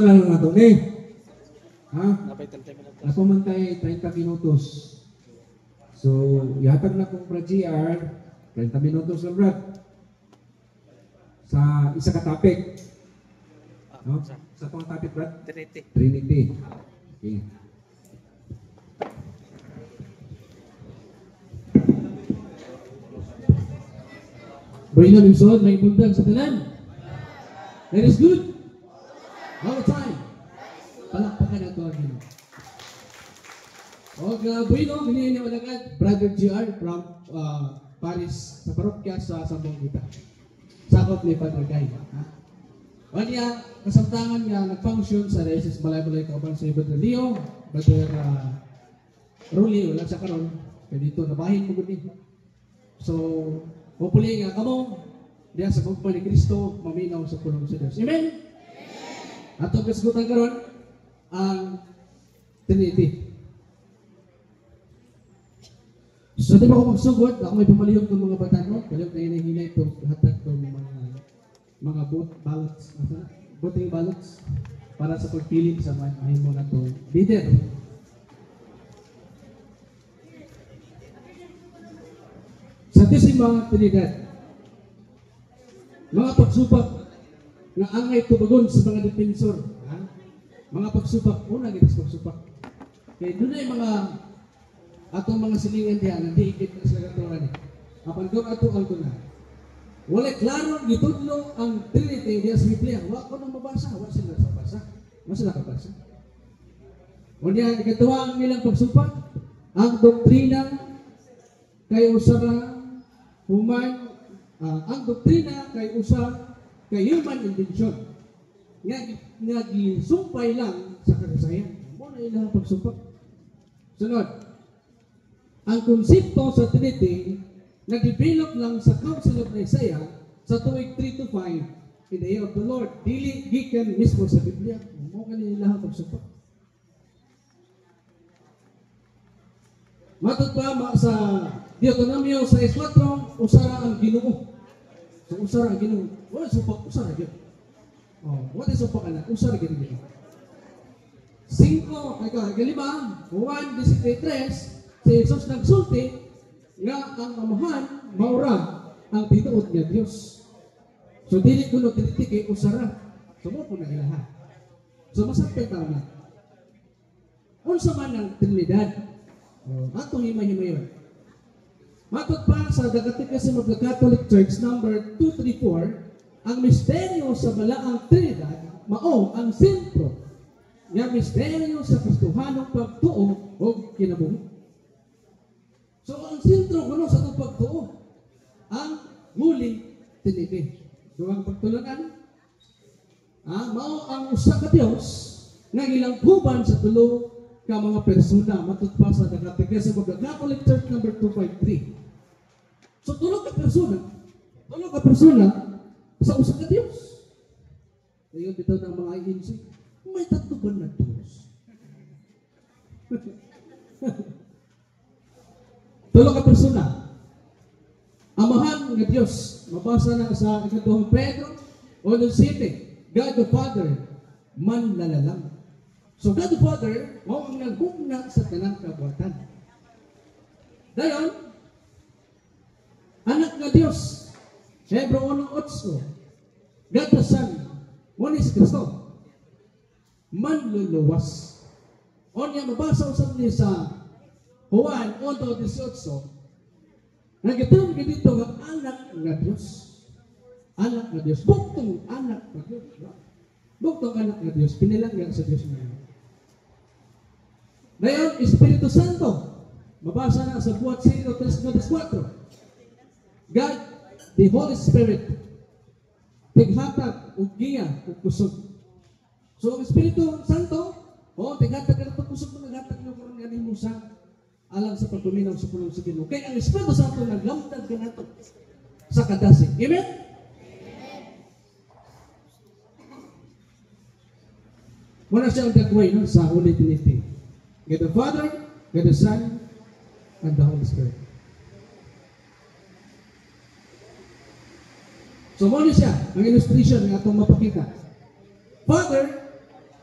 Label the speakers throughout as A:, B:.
A: lang nga ito eh. Ha? Napamantay 30 minutos. So, yatag na kong pra GR, 30 minutos lang brad. Sa isa ka topic. No? Sa pang topic brad? Trinity. Okay. Bring on yung sword, may bundag sa tanan. That is good. All the time. Palakpakan na ito ang Ginoo. O, bueno, binigyan niyo agad, Brother GR from Paris, sa parokya sa Sambong kita. Sakop ni Padre Guy. O niya, kasamtangan niya, nag-function sa Raises Balay-Balay Kauban sa Brother Leo, Brother Rolly, wala sa karon, kaya dito nabahin mo gudi. So, hopefully nga kamo, diya sa pagpapal ni Kristo, maminaw sa pulong sa Diyos. Amen? At ang kasigutan karon ang Trinity. So, di ba ako magsugod, ako may pumaliyog ng mga batano, paliyog na hinahinay ito, hatag ito ng mga ballots, voting ballots, para sa pagpili sa mahimo na ito leader. Santisima Trinidad, mga pagsubak na angay tubagon sa mga defensor, mga pagsubak, una gito sa pagsubak. Kaya doon ay mga atong mga silingan diyan, nandiikit na sa katuran eh. Apan doon ato ang na. Wala klaro gitudlo ang Trinity diya sa Biblia. Wa ko nang mabasa, wa sila sa basa. Wa sila kabasa. O diyan, ikatuwa ang nilang pagsubak, ang doktrina kay usara human, ang doktrina kay usar kay human invention nga gisumpay lang sa kasaysayan. Mo na ilang pagsumpak. Sunod, ang konsepto sa Trinity nag-develop lang sa Council of Nicaea sa tuig 325 in the year of the Lord. Dili gikan mismo sa Biblia. Mo kanila ilang pagsumpak. Matod pa sa Deuteronomio 6:4, usara ang Ginoo. So usara ang Ginoo. Wala supak usara gyud. Oh, what is supak ana? Usara gyud Ginoo. 5 ay kalima, Juan 13, si Jesus nagsulti nga ang amahan maura ang tinuod niya Dios. So dili kuno Trinity kay usara. Sumo po na ilaha. So masapit ta na. Unsa man ang Trinidad? Atong himay-himayon. Matod pa sa The Catechism of the Catholic Church number 234, ang misteryo sa balaang Trinidad mao ang sentro nga misteryo sa Kristohanong pagtuo o kinabuhi. So ang sentro kuno sa itong pagtuo ang huling Trinity. Duhang pagtulunan, mao ang usa ka Dios nga ilang guban sa tulo ka mga persona. Matod pa sa The Catechism of the Catholic Church number 253. So tulog ka persona sa usa ka Dios. Ngayon dito ng mga INC, may tatlo ba na Diyos? Tulog ka persona. Amahan nga Diyos. Mabasa na sa ikaduhang Pedro 1:7. God the Father, man lalalang. So God the Father, mao ang naghugna sa tanang kabuhatan. Dayon, anak nga Dios, Hebreo 1:8, God the Son, one is Kristo, manluluwas. O niya mabasa usap niya sa Juan 1:18, nagitawag ka dito nga anak nga Dios. Anak nga Dios, buktong anak nga Dios. Buktong anak nga Dios, pinilanggan sa Dios ngayon. Ngayon, Espiritu Santo, mabasa na sa buhat 0:3-4. God, the Holy Spirit, tighatag ug giya ug kusog. So, ang Espiritu Santo, tighatag ka ug kusog mo naghatag mo karon ganin mo sa alang sa pagtuminaw sa pulong sa Ginoo. Kay ang Espiritu Santo naglamtag kanato sa kadasig. Amen? Muna siya ang dagway sa Holy Trinity. God the Father, God the Son, and the Holy Spirit. So, muna siya ang illustration ng atong mapakita. Father,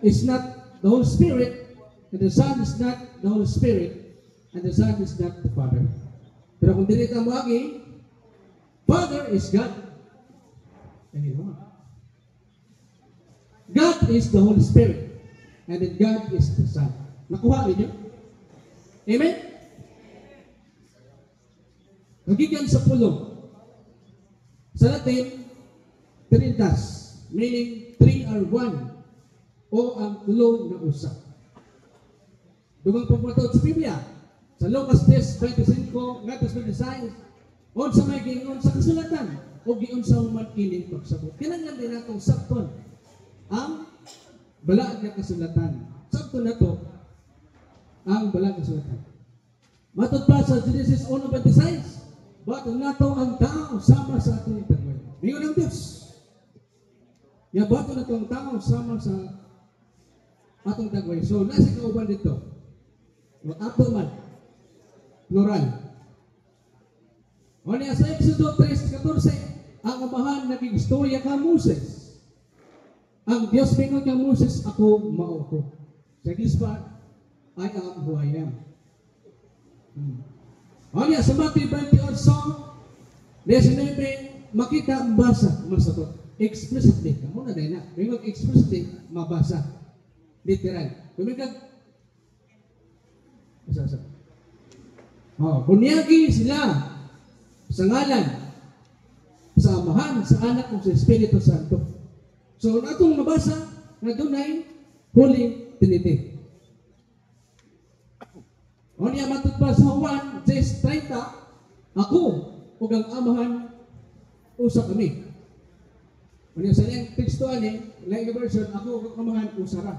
A: is not the Holy Spirit, and the Son is not the Holy Spirit, and the Son is not the Father. Pero kung dili ta moagi, Father is God. Ayun. God is the Holy Spirit, and then God is the Son. Nakuha ninyo? Amen? Magikan sa pulong. Sa Latin, Trinitas, meaning three are one, o ang tulo na usa. Dugang pagpatod sa Biblia, sa Lucas 10:25, ngatas 26, on sa may giingon sa kasulatan, o giun sa human kining pagsabot. Kinanglan din natong sakton ang balaag nga kasulatan. Sakto na to ang balaag nga kasulatan. Matod pa sa Genesis 1:26, bato nato ang tao sama sa atong dagway. Mingon ang Diyos. Ya bato nato ang tao sama sa atong dagway. So nasa kauban dito. Ato man. Plural. O niya sa Exodo 3:14, ang amahan naging istorya ka Moses. Ang Diyos mingon kang Moses, ako mao ko. Sa English pa, I am who I am. O niya sa Matthew 20:19, makita ang basa, masagot. Explicitly. Kamu na dahil na. Mingon explicitly, mabasa. Literal. Kumikag, bunyagi sila sa ngalan, sa Amahan, sa Anak, o sa Espiritu Santo. So, natong mabasa na dunay Holy Trinity. O niya matut pa sa Juan 6:30, ako o ang Amahan usa kami. O niya sa liyang teksto ani, like version, ako o ang Amahan usara.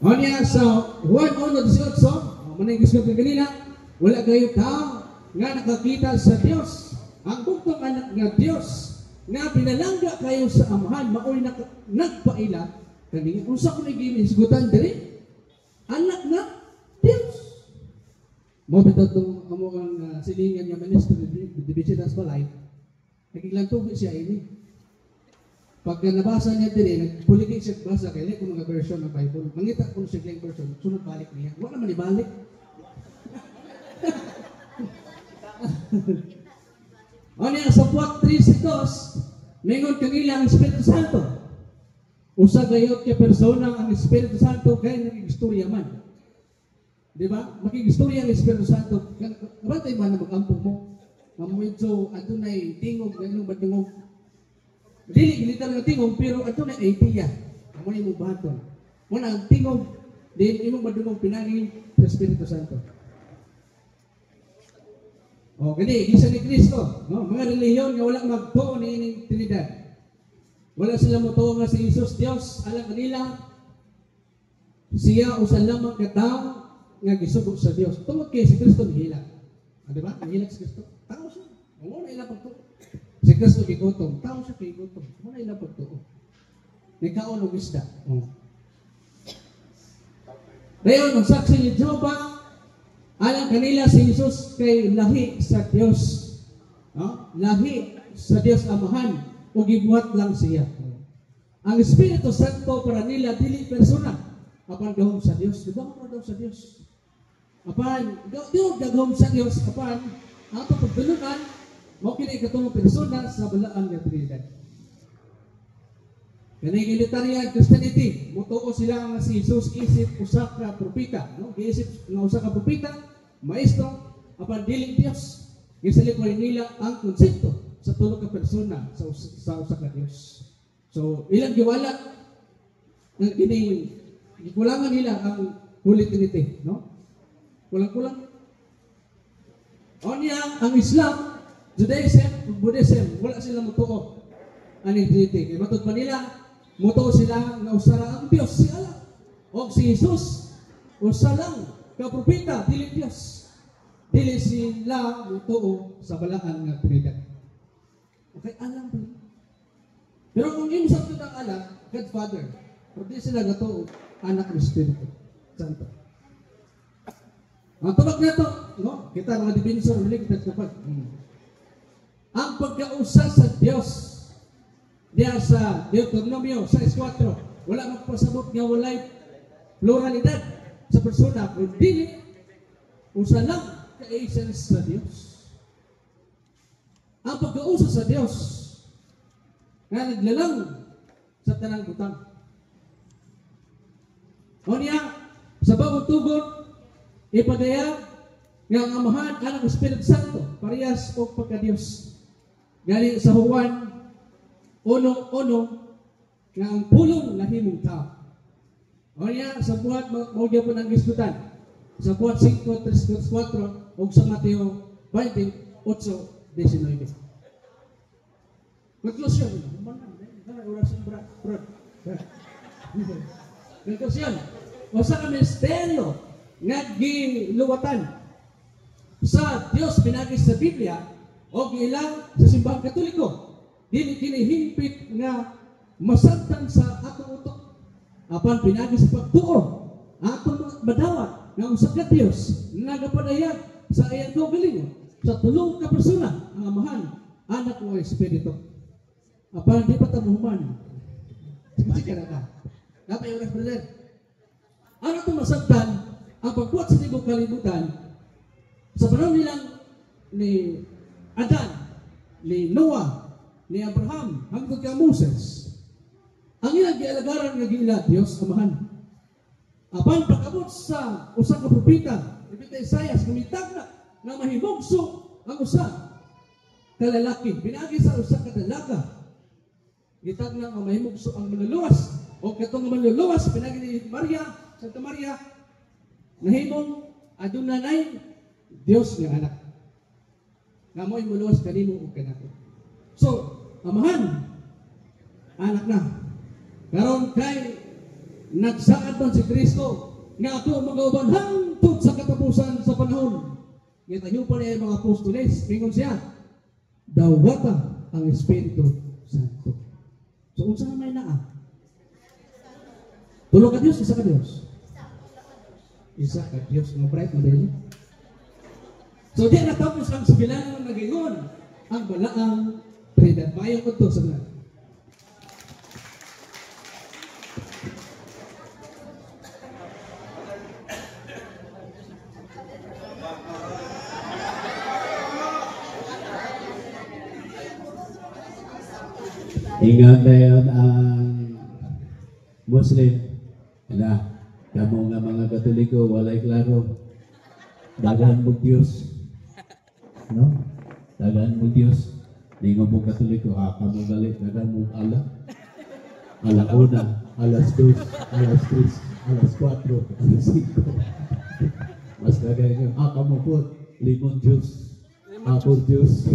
A: O niya sa Juan 1:18, manay gusto ko kanina, wala kayo tao nga nakakita sa Dios. Ang buktong anak nga Dios nga pinalangga kayo sa Amahan, maoy nagpaila kaniya. Unsa ko nagimisgutan diri? Anak na Dios. Mo bitaw tong amo ang silingan nga ministro di Bisitas Balay. Nagiglantubi siya ini. Pag nabasa niya diri, nagpuligay siya basa kay kung mga version ng Bible. Mangita ko siya lang version, sunod balik niya. Wala man ibalik. O niya sa puwat 3:2, mingon kanila ang Espiritu Santo. Usa gayot kay persona ang Espiritu Santo kay naging-istorya man. Di ba? Makig-istorya ang Espiritu Santo. Kabantay man na mag-ampong mo. Medyo adunay tingog, ganun ba tingog? Dili gilitan nga tingog, pero adunay idea. Amo ni mo baton. Muna ang tingog, din imong madungog pinagi sa Espiritu Santo. O, gani, isa ni Kristo. No? Mga reliyon nga walang magtuo ni ining Trinidad. Wala sila mutuo nga si Jesus Dios. Alam kanila, siya usa lamang katao nga gisugo sa Dios. Tungod kay si Kristo nihila. Di ba? Nihila si Kristo. Tao siya. Muna ilang pagtuo. Si Kristo gigutom. Tao siya kay gutom. Muna ilang pagtuo. Nagkaon og isda. Dayon, ang saksi ni Jehovah, alang kanila si Jesus kay lahi sa Dios. No? Lahi sa Dios Amahan o gibuhat lang siya. Ang Espiritu Santo para nila dili persona. Apan gahom sa Dios. Di ba mo daw sa Dios? Apan, gahom sa Dios. Apan, ato pagtulunan, mo kini katong persona sa balaan nga Trinidad. Kanay Unitarian Christianity, mutuo sila nga si Jesus isip usa ka propeta, no? Giisip nga usa ka propeta, maestro, apan dili Dios. Gisalik man nila ang konsepto sa tulo ka persona sa usa ka Dios. So, ilang giwala ang gikulangan nila ang Holy Trinity, no? Kulang-kulang. O niya, ang Islam, Judaism, Buddhism, wala sila mutuo ang Trinity. Kaya matod pa nila, mutuo sila nga usara ang Dios, si Allah. O si Jesus, usa lang, kapropeta, dili Dios. Dili sila mutuo sa balaan nga Trinidad. Okay, alam ba? Pero kung yung sakto ng anak, God Father, pero di sila natuo, anak ng Espiritu Santo. Ang tawag na ito, no? Kita mga division, ulit kita kapag. Ang pagkausa sa Diyos, diya sa Deuteronomio 6:4, wala magpasabot nga walay pluralidad sa persona, kundi usa lang ka essence sa Dios. Ang pagkausa sa Dios nga naglalang sa tanang butang. O niya, sa bagong tugon, ipadayag nga ang Amahan, Anak, Espiritu Santo, parehas o pagka-Diyos. Gali sa Juan 1:1 nga ang pulong nahimong tao. O niya, sa buhat, maugya po ng gisgutan. Sa buhat 5:3-4 o sa Mateo 20:8-19. Konklusyon. Konklusyon. O sa misteryo nga giluwatan sa Dios pinagi sa Biblia o giilang sa simbahang Katoliko, dili kinihimpit nga masabtan sa atong utok. Apan pinagi sa pagtuo, atong madawat nga usa ka Dios nagapadayag sa iyang kaugalingon sa tulong ka persona, ang Amahan, Anak o Espiritu. Apan di pa tamuhuman. Sige na ka. Dapat yung brother. Ano itong masabtan ang pagbuhat sa tibok kalibutan sa panahon nilang ni Adan, ni Noah, ni Abraham, hanggang kay Moses. Ang ilang gialagaran nga gila Dios Amahan. Apan pagabot sa usa ka propeta, propeta Isaias, gumitag na nga mahimugso ang usa ka lalaki. Pinaagi sa usa ka dalaga. Gitag na nga mahimugso ang manluluwas. O katong manluluwas, pinagi ni Maria, Santa Maria, nahimong adunanay Dios nga anak. Nga mo'y muluwas kanimo o kanako. So, Amahan, anak na. Karon kay nagsaad man si Kristo nga ato magauban hangtod sa katapusan sa panahon. Ngitayo pa niya mga apostoles, mingon siya, dawata ang Espiritu Santo. So, unsa na may naa? Tulo ka Diyos, isa ka Diyos. Isa ka Diyos, nga bright mo dahil. So, di natapos ang sibilan ng nagingon, ang balaang Trinidad. Mayang ko ito sa mga.
B: Ingat na yun ang Muslim. Ala, kamo nga mga Katoliko, walay klaro. Daghan mo Diyos. No? Daghan mo Diyos. Ningo mo Katoliko, kamo galit. Daghan mo ala. Ala una, alas 2, alas 3, alas 4, alas 5. Mas daghan nyo. Kamo po, limon juice. Apple juice.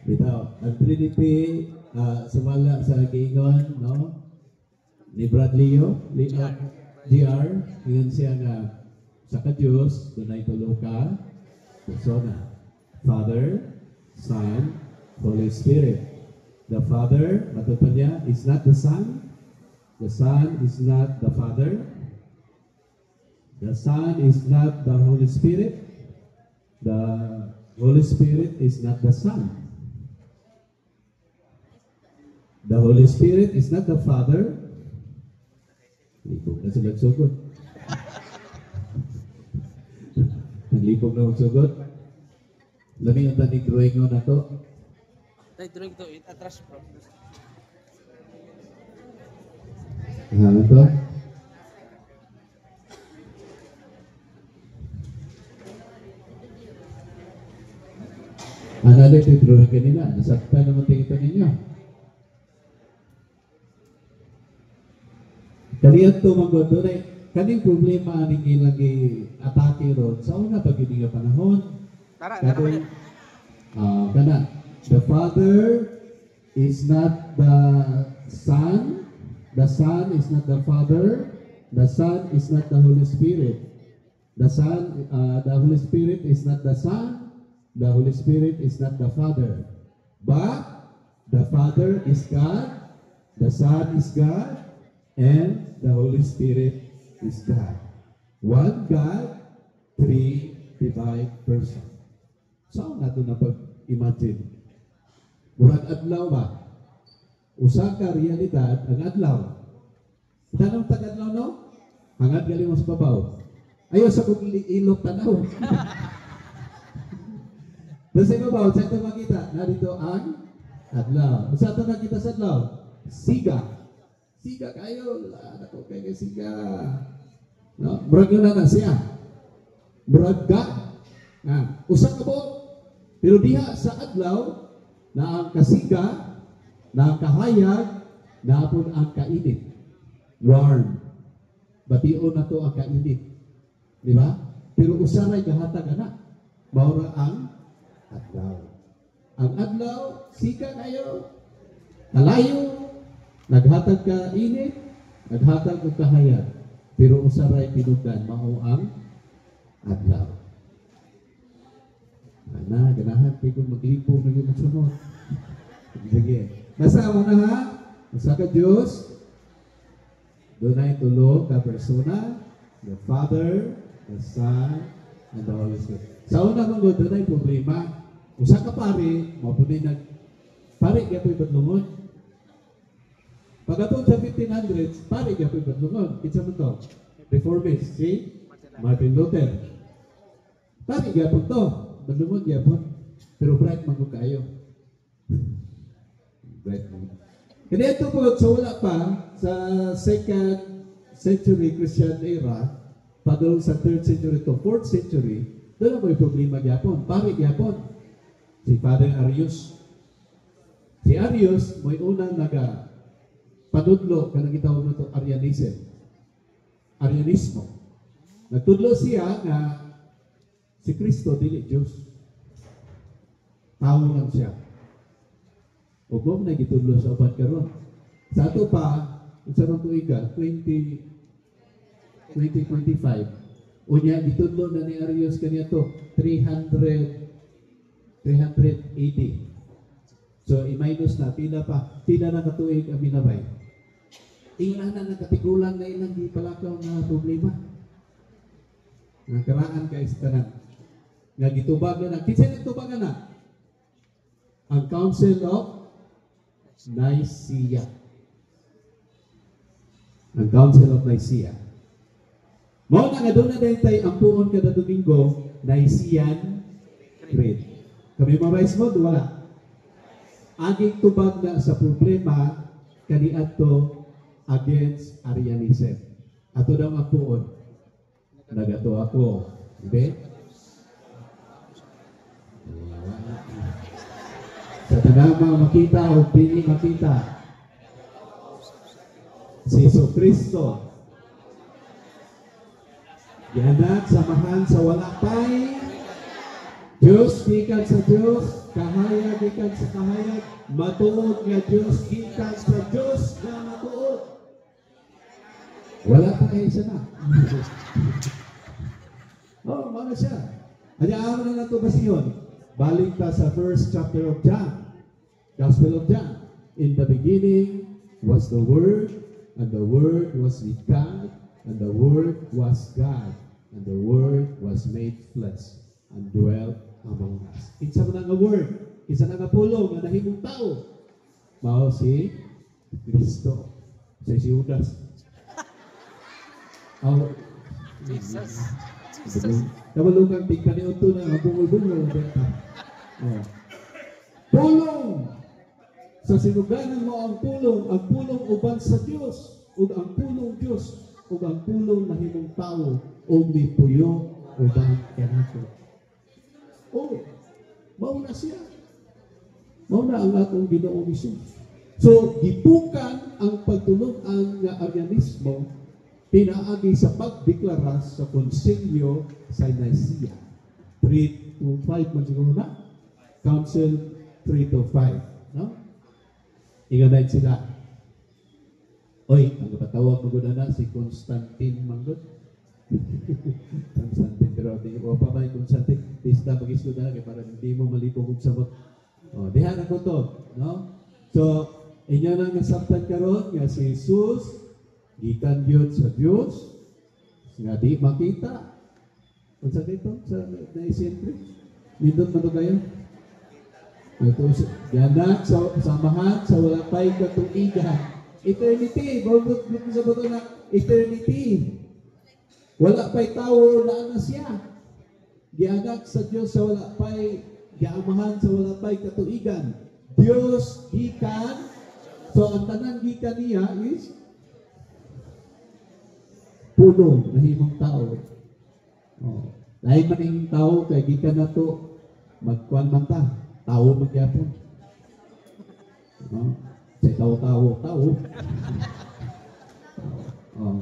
B: Bitaw, ang Trinity, sumala sa giingon, no? Ni Bradleo, GR, ingon siya nga sa ka-Diyos, dunay tulo ka persona. Father, Son, Holy Spirit. The Father, matupan niya, is not the Son. The Son is not the Father. The Son is not the Holy Spirit. The Holy Spirit is not the Son. The Holy Spirit is not the Father. Lipog na sila sugod. Lipog na sugod. Laming ang tanig drawing nyo na to.
C: Drawing to, atras bro.
B: Ano to? Ano na ito drawing kanina? Nasakta naman tingin ninyo. Kaliyan to mga doon kaning problema ning ilang atake ron sa una pag hindi nga panahon. Kaning kana the Father is not the Son, the Son is not the Father, the Son is not the Holy Spirit. The Holy Spirit is not the Son, the Holy Spirit is not the Father. But the Father is God, the Son is God, and the Holy Spirit is God. One God, three divine persons. Saan natin na pag-imagine? Murag adlaw ba? Usa ka realidad ang adlaw. Tanong tag-adlaw no? Hangad gali mo sa babaw. Ayaw sa kong ilok tanaw. Basta babaw, sa ito makita, narito ang adlaw. Sa ito nakita sa adlaw, siga. Siga kayo, ako kayo siga. No? Murag yun na siya. Murag ga. Usa ka po. Pero diha sa adlaw, na ang kasiga, na ang kahayag, na po ang kainit. Warm. Bation na to ang kainit. Di ba? Pero usaray gahatag na. Maura ang adlaw. Ang adlaw, sika kayo, kalayo, naghatag ka init, naghatag og kahayag. Pero usaray pinugdan, mao ang adlaw. Ana, ganahan kayo kung maglipo na yung sunod. Sige. Nasama na ha? Usa ka Diyos, doon ay tulo ka persona, the Father, the Son, and the Holy Spirit. Sa una mong doon ay problema. Usa ka pare, mapunay pare kaya po'y badlungon. Pagkatong sa 1500s, pare kaya po'y badlungon. Kitsa mo to? Reformist, si Martin Luther. Pare kaya po to. Badlungon kaya po. Pero bright man ko kayo. Bright man. Kaya ito po, sa wala pa, sa 2nd century Christian era, padulong sa 3rd century to 4th century, doon may problema gyapon. Pare gyapon. Si Father Arius. Si Arius, may unang panudlo, kanang gitawag na ito, Arianism. Arianismo. Nagtudlo siya na si Kristo, dili Diyos. Tao lang siya. Huwag mo na gitudlo sa upat karon. Sa ato pa, sa nang tuiga, 2025, unya gitudlo na ni Arius kaniya to 300 AD. So i-minus na pila na katuig ang binabay. Tingnan na nakatigulan na ilang gipalakaw na problema. Nakaraan kay sa tanan. Nga gitubag na kinsa nagtubag na? Ang Council of Nicaea. Ang Council of Nicaea. Mao na nga doon na dahil ang puon kada Domingo, Nicaean Creed. Kami mabayas mo, wala. Aging tubag na sa problema kaniadto against Arianism. Ato daw ang puon. Nagato ako. Hindi? Sa tanama makita o pili makita. Si Jesucristo. Gianak samahan sa wala pay. Diyos gikan sa Diyos, kahayag gikan sa kahayag, matuod nga Diyos gikan sa Diyos na matuod. Wala pa kayo isa na. Mga siya. Hayaan na nato basiyon. Balik ta sa first chapter of John. Gospel of John. In the beginning was the Word, and the Word was with God, and the Word was God, and the Word was made flesh, and dwelt among us. Kinsa man nga word, kinsa nga pulong nga nahimong tao. Mao si Kristo. Si Judas.
C: Jesus.
B: Kamalungang tigkaniuto na ang bungol-bungol. Pulong! Sa sinuganan mo ang pulong uban sa Diyos, ug ang pulong Diyos, ug ang pulong na himong tao, ug ni puyo uban kanato. Mauna siya. Mauna ang atong Ginoong Hesus. So, gipukan ang pagtulog ang Arianismo pinaagi sa pagdeklara sa Konsilyo sa Nicaea. 3 to 5 man siguro na. Council 3 to 5. No? Inganayin sila. Oy, ang kapatawag maguna na si Constantine Manggod. Constantine, pero di ko pa ba yung Constantine? Tista mag-islo na lang para hindi mo malipong kung sabot. Dihan ako to. No? So, inyo nang nasabtan karon nga si Jesus, gikan yun sa Diyos, nga di makita. Kung sa dito, sa naisentry, nindot man to kayo? Ito, yanak sa samahan sa wala pa'y katuigan. Eternity, bawat sa bato na eternity. Wala pa'y tao na siya. Gianak sa Diyos sa wala pa'y giamahan sa wala pa'y katuigan. Diyos gikan. So ang tanan gikan niya is puno, nahimong tao. Oh. Lain man yung tao, kaya gikan na to, magkuhan man ta, tao magyapon. No? Say tao. Oh.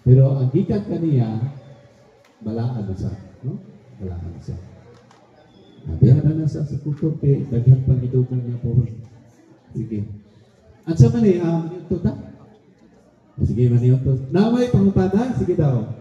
B: Pero ang gikan kaniya, balaan na sa, no? Balaan na sa. Nabihan na sa kutob, kay daghang pangidugan na po. Sige. At sa mani, ito ta? Sige, mani ito. Namay pangutada, sige daw.